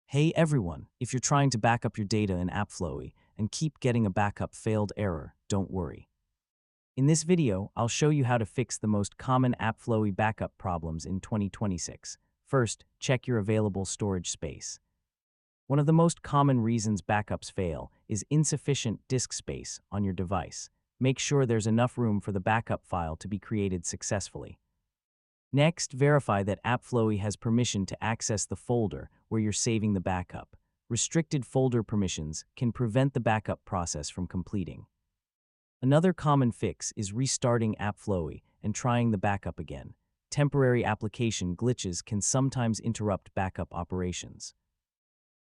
Hey everyone, if you're trying to back up your data in AppFlowy and keep getting a backup failed error, don't worry. In this video, I'll show you how to fix the most common AppFlowy backup problems in 2026. First, check your available storage space. One of the most common reasons backups fail is insufficient disk space on your device. Make sure there's enough room for the backup file to be created successfully. Next, verify that AppFlowy has permission to access the folder where you're saving the backup. Restricted folder permissions can prevent the backup process from completing. Another common fix is restarting AppFlowy and trying the backup again. Temporary application glitches can sometimes interrupt backup operations.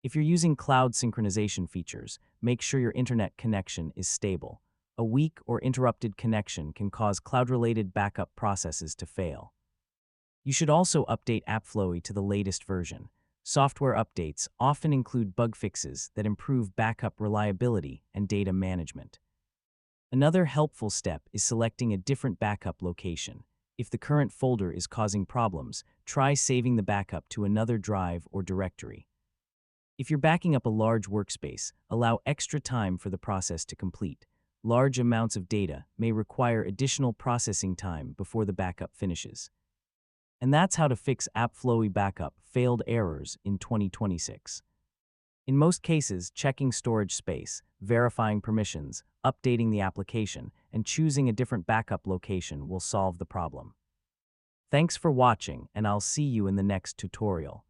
If you're using cloud synchronization features, make sure your internet connection is stable. A weak or interrupted connection can cause cloud-related backup processes to fail. You should also update AppFlowy to the latest version. Software updates often include bug fixes that improve backup reliability and data management. Another helpful step is selecting a different backup location. If the current folder is causing problems, try saving the backup to another drive or directory. If you're backing up a large workspace, allow extra time for the process to complete. Large amounts of data may require additional processing time before the backup finishes. And that's how to fix AppFlowy backup failed errors in 2026. In most cases, checking storage space, verifying permissions, updating the application, and choosing a different backup location will solve the problem. Thanks for watching, and I'll see you in the next tutorial.